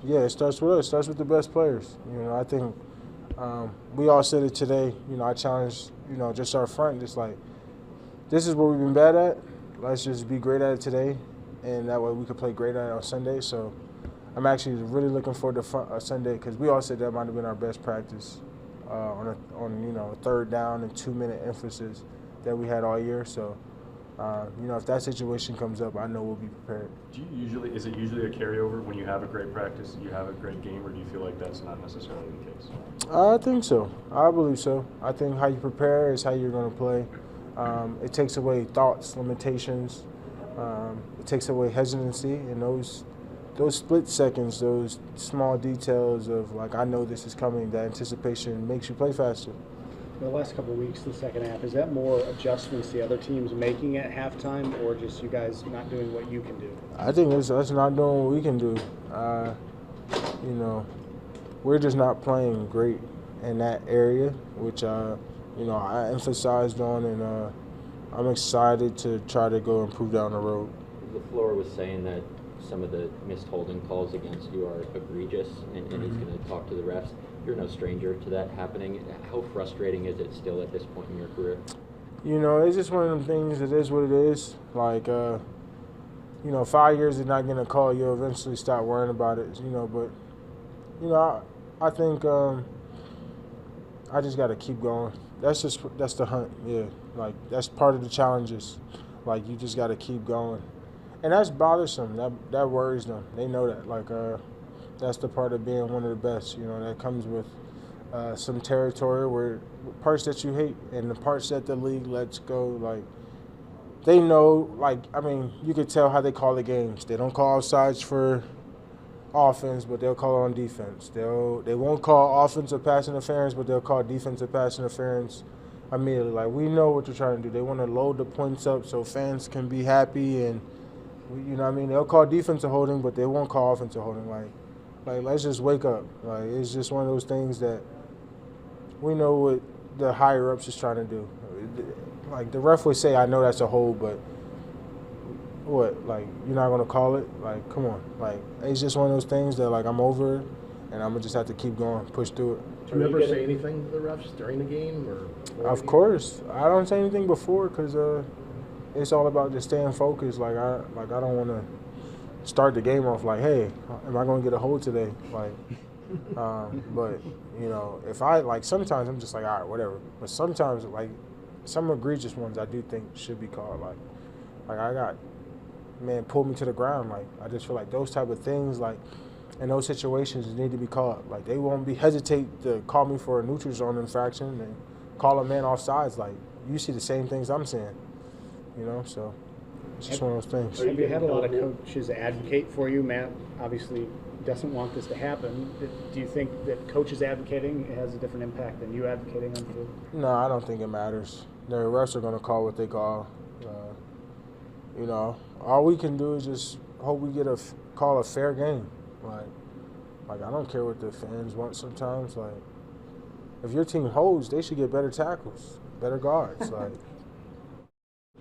Yeah, it starts with us. It starts with the best players. I think we all said it today. I challenged, just our front, just like, this is what we've been bad at. Let's just be great at it today, and that way we could play great at it on Sunday. So I'm actually really looking forward to Sunday because we all said that might have been our best practice on a third down and 2-minute emphasis that we had all year. So if that situation comes up, I know we'll be prepared. Is it usually a carryover when you have a great practice, you have a great game, or do you feel like that's not necessarily the case? I think so. I believe so. I think how you prepare is how you're going to play. It takes away thoughts, limitations. It takes away hesitancy, and those split seconds, those small details of like, I know this is coming, that anticipation makes you play faster. The last couple of weeks, the second half, is that more adjustments the other team's making at halftime, or just you guys not doing what you can do? I think it's us not doing what we can do. We're just not playing great in that area, which I emphasized on, and I'm excited to try to go improve down the road. LaFleur was saying that some of the missed holding calls against you are egregious, and he's going to talk to the refs. You're no stranger to that happening. How frustrating is it still at this point in your career? It's just one of them things. It is what it is. Like, 5 years is not going to call. You'll eventually stop worrying about it, But, I think I just got to keep going. That's the hunt, yeah. Like, that's part of the challenges. Like, you just got to keep going. And that's bothersome. That worries them. They know that. Like, that's the part of being one of the best. That comes with some territory where parts that you hate and the parts that the league lets go. Like, they know. Like, you could tell how they call the games. They don't call offsides for offense, but they'll call it on defense. They won't call offensive pass interference, but they'll call defensive pass interference immediately. Like, we know what they're trying to do. They want to load the points up so fans can be happy and. They'll call defensive holding, but they won't call offensive holding. Like, let's just wake up. Like, it's just one of those things that we know what the higher ups is trying to do. Like, the ref would say, I know that's a hold, but what? Like, you're not gonna call it? Like, come on. Like, it's just one of those things that, like, I'm over it, and I'm gonna just have to keep going, push through it. Do you ever say anything to the refs during the game, or? Of course, I don't say anything before because it's all about just staying focused. Like I don't want to start the game off like, hey, am I going to get a hold today? Like, but if I sometimes I'm just like, all right, whatever. But sometimes like some egregious ones I do think should be called. Like I got pulled me to the ground. Like I just feel like those type of things like in those situations need to be called. Like they won't hesitate to call me for a neutral zone infraction and call a man offsides. Like you see the same things I'm seeing. So it's just one of those things. Have you had a lot of coaches advocate for you? Matt obviously doesn't want this to happen. Do you think that coaches advocating has a different impact than you advocating on the field? No, I don't think it matters. The refs are going to call what they call. All we can do is just hope we get call a fair game. Like I don't care what the fans want sometimes. Like, if your team holds, they should get better tackles, better guards. Like,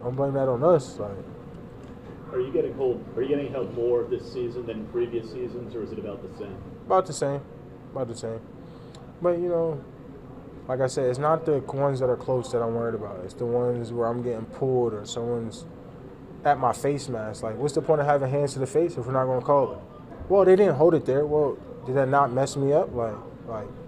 don't blame that on us. Like, Are you getting held more this season than previous seasons, or is it about the same? About the same. But like I said, it's not the ones that are close that I'm worried about. It's the ones where I'm getting pulled or someone's at my face mask. Like, what's the point of having hands to the face if we're not going to call it? Well, they didn't hold it there. Well, did that not mess me up? Like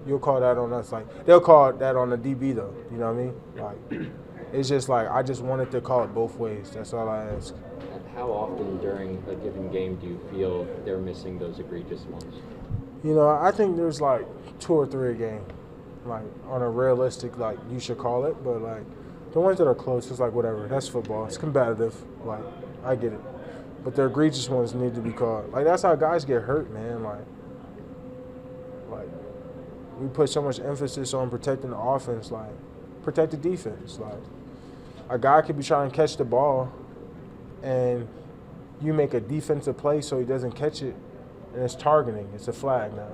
you'll call that on us. Like, they'll call that on the DB though. You know what I mean? Like, it's just like I just wanted to call it both ways. That's all I ask. How often during a given game do you feel they're missing those egregious ones? I think there's like 2 or 3 a game. Like, on a realistic, like, you should call it. But, like, the ones that are close, it's like, whatever. That's football. It's competitive. Like, I get it. But the egregious ones need to be called. Like, that's how guys get hurt, man. Like we put so much emphasis on protecting the offense. Like, protect the defense. Like, a guy could be trying to catch the ball, and you make a defensive play so he doesn't catch it, and it's targeting. It's a flag now.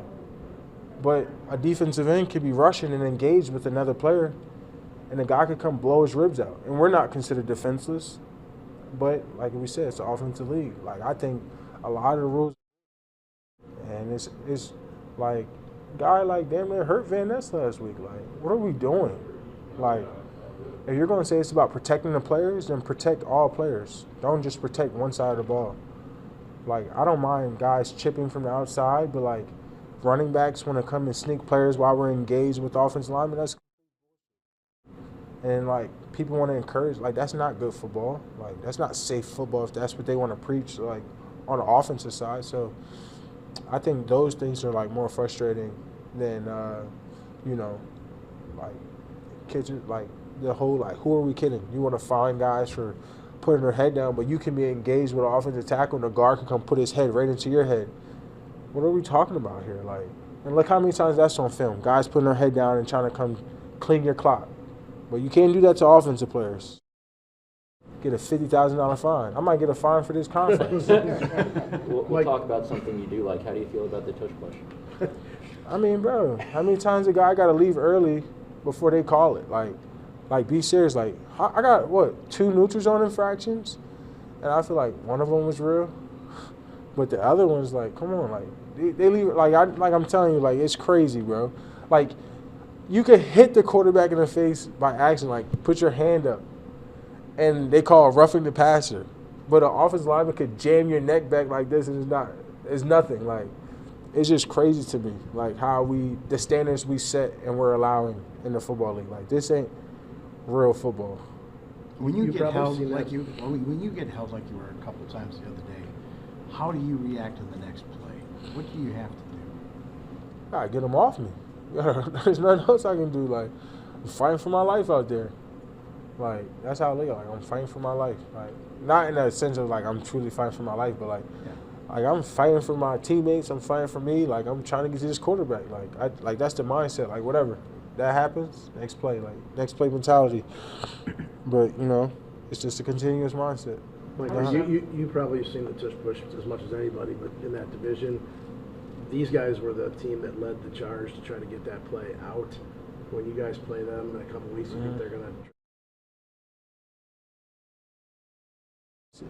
But a defensive end could be rushing and engaged with another player, and the guy could come blow his ribs out. And we're not considered defenseless, but like we said, it's an offensive league. Like, I think a lot of the rules, and and it's like guy like damn near hurt Van Ness last week. Like, what are we doing? Like, if you're going to say it's about protecting the players, then protect all players. Don't just protect one side of the ball. Like, I don't mind guys chipping from the outside, but like running backs want to come and sneak players while we're engaged with offensive linemen. That's and like people want to encourage. Like, that's not good football. Like, that's not safe football if that's what they want to preach. Like on the offensive side. So I think those things are like more frustrating than like kids like the whole like who are we kidding? You want to find guys for putting their head down, but you can be engaged with an offensive tackle and the guard can come put his head right into your head. What are we talking about here? Like, and look how many times that's on film. Guys putting their head down and trying to come clean your clock. But you can't do that to offensive players. Get a $50,000 fine. I might get a fine for this conference. We'll talk about something you do like. How do you feel about the tush push? I mean, bro, how many times a guy got to leave early before they call it? Like, be serious. Like, I got, 2 neutral zone infractions? And I feel like one of them was real. But the other one's like, come on, like, they leave, I'm telling you, like, it's crazy, bro. Like, you could hit the quarterback in the face by accident, like, put your hand up. And they call roughing the passer. But an offensive lineman could jam your neck back like this and it's nothing. Like, it's just crazy to me, like, how the standards we set and we're allowing in the football league. Like, this ain't real football. When you get held seen like that. when you get held like you were a couple times the other day, how do you react in the next play? What do you have to do? I get them off me. There's nothing else I can do. Like, I'm fighting for my life out there. Like, that's how I live. Like, I'm fighting for my life. Like, not in the sense of like I'm truly fighting for my life, but like I'm fighting for my teammates. I'm fighting for me. Like, I'm trying to get to this quarterback. Like that's the mindset. Like, whatever that happens, next play. Like, next play mentality. But it's just a continuous mindset. Micah, you probably have seen the tush push as much as anybody, but in that division, these guys were the team that led the charge to try to get that play out. When you guys play them in a couple weeks, you think they're going to...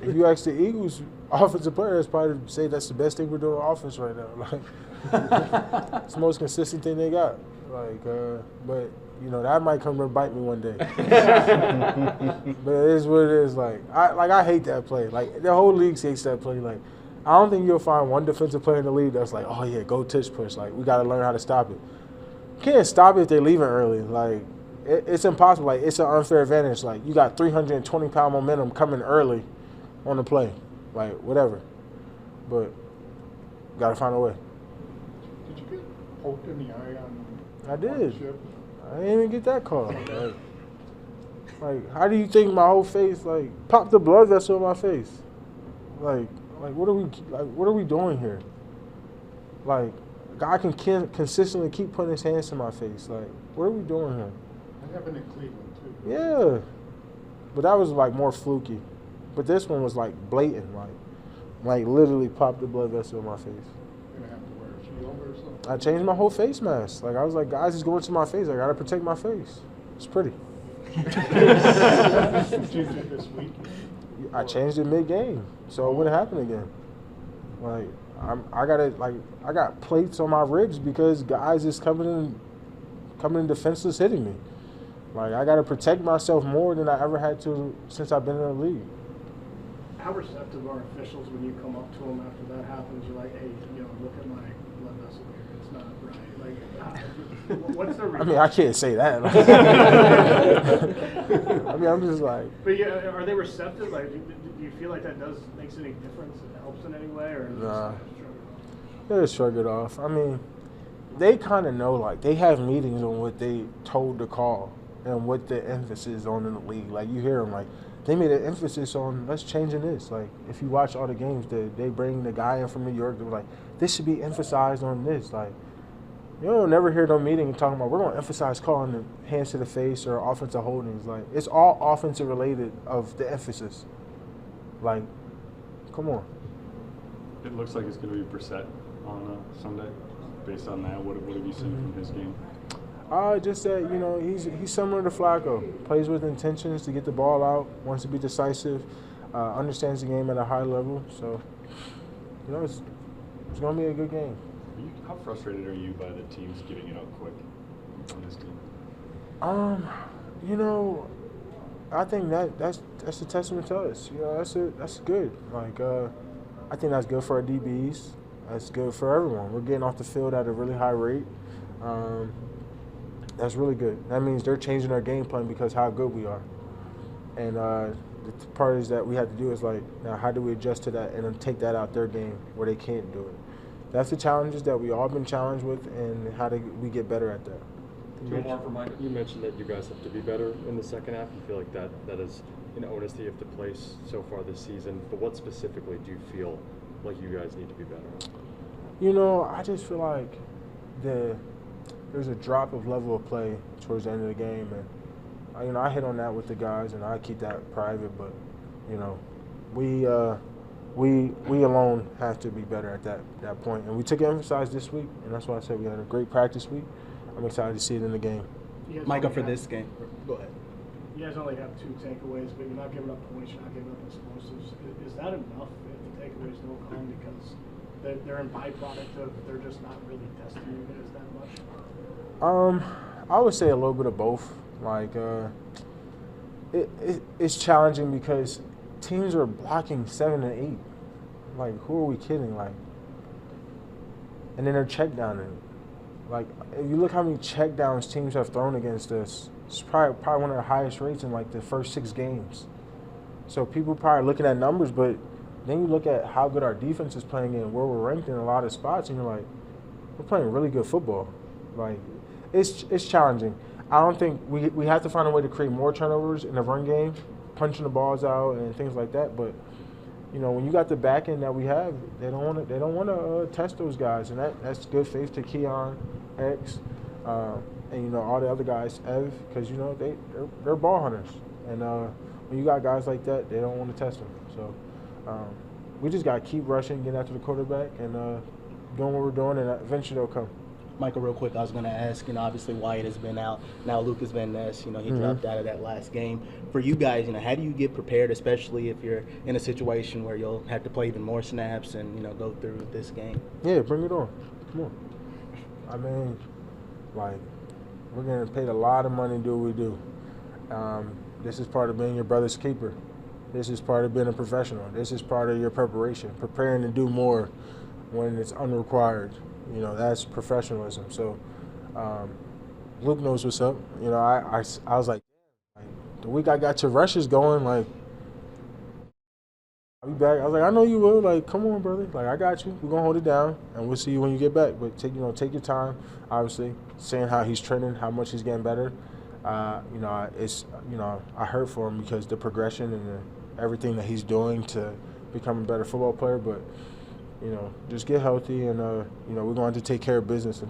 If you ask the Eagles offensive players, probably say that's the best thing we're doing on offense right now. Like, it's the most consistent thing they got. Like, but that might come to bite me one day. But it is what it is. Like, I hate that play. Like, the whole league hates that play. Like, I don't think you'll find one defensive player in the league that's like, oh yeah, go tush push. Like, we got to learn how to stop it. You can't stop it if they're leaving early. Like, it's impossible. Like, it's an unfair advantage. Like, you got 320-pound momentum coming early on the play, like, whatever. But gotta find a way. Did you get poked in the eye on? I did. I didn't even get that call. Like, how do you think my whole face, like, pop the blood vessel in my face? Like, what are we doing here? Like, a guy can consistently keep putting his hands to my face. Like, what are we doing here? That happened in Cleveland too. Yeah, but that was like more fluky. But this one was like blatant, like literally popped the blood vessel in my face. You're gonna have to wear a shield or something. I changed my whole face mask. Like, I was like, guys, it's going to my face. I gotta protect my face. It's pretty. Did you do this week? I changed it mid-game, so it wouldn't happen again. Like, I got plates on my ribs because guys is coming in defenseless hitting me. Like, I gotta protect myself more than I ever had to since I've been in the league. How receptive are officials when you come up to them after that happens? You're like, hey, look at my blood vessel here. It's not right. Like, what's the reason? I mean, I can't say that. I mean, I'm just like. But yeah, are they receptive? Like, do you feel like that makes any difference? It helps in any way, or Nah. They just shrug it off. I mean, they kind of know. Like, they have meetings on what they told to call and what the emphasis on in the league. Like, you hear them like. They made an emphasis on let's change this. Like, if you watch all the games, they bring the guy in from New York. They're like, this should be emphasized on this. Like, you don't never hear no meeting talking about we're going to emphasize calling the hands to the face or offensive holdings. Like, it's all offensive related of the emphasis. Like, come on. It looks like it's going to be Brissett on Sunday. Based on that, what have you seen from his game? Just that, he's similar to Flacco. Plays with intentions to get the ball out, wants to be decisive, understands the game at a high level. So, it's going to be a good game. How frustrated are you by the teams giving it up quick on this team? You know, I think that's a testament to us. You know, that's good. Like, I think that's good for our DBs. That's good for everyone. We're getting off the field at a really high rate. That's really good. That means they're changing their game plan because how good we are. And the part is that we have to do is like, now how do we adjust to that and then take that out their game where they can't do it? That's the challenges that we all been challenged with, and how do we get better at that? You mentioned that you guys have to be better in the second half. You feel like that is an onus that you have to place so far this season. But what specifically do you feel like you guys need to be better at? You know, I just feel like there's a drop of level of play towards the end of the game, and you know, I hit on that with the guys, and I keep that private. But you know, we alone have to be better at that point, and we took emphasis this week, and that's why I said we had a great practice week. I'm excited to see it in the game. Micah, for this game, go ahead. You guys only have 2 takeaways, but you're not giving up points, you're not giving up explosives. Is that enough if the takeaways don't come because they're a byproduct of they're just not really testing you guys that much? I would say a little bit of both. Like, it's challenging because teams are blocking 7 and 8. Like, who are we kidding? Like, and then they're check downing. Like, if you look how many check downs teams have thrown against us, it's probably one of the highest rates in like the first 6 games. So people probably looking at numbers, but then you look at how good our defense is playing and where we're ranked in a lot of spots, and you're like, we're playing really good football. Like, it's challenging. I don't think we have to find a way to create more turnovers in the run game, punching the balls out and things like that. But you know, when you got the back end that we have, they don't want to test those guys, and that's good faith to Keon, X, and you know all the other guys, Ev, because you know they're ball hunters, and when you got guys like that, they don't want to test them. So we just got to keep rushing, getting after the quarterback, and doing what we're doing, and eventually they'll come. Michael, real quick, I was going to ask, you know, obviously Wyatt has been out. Now Lucas Van Ness, you know, he dropped out of that last game. For you guys, you know, how do you get prepared, especially if you're in a situation where you'll have to play even more snaps and, you know, go through this game? Yeah, bring it on. Come on. I mean, like, we're getting paid a lot of money to do what we do. This is part of being your brother's keeper. This is part of being a professional. This is part of your preparation, preparing to do more when it's unrequired. You know, that's professionalism. So Luke knows what's up. You know, I was like, the week I got your rushes going, like, I'll be back. I was like, I know you will. Like, come on, brother. Like, I got you. We're going to hold it down, and we'll see you when you get back. But, take your time, obviously, saying how he's trending, how much he's getting better. You know, I hurt for him because the progression and everything that he's doing to become a better football player. But, you know, just get healthy, and, you know, we're going to take care of business until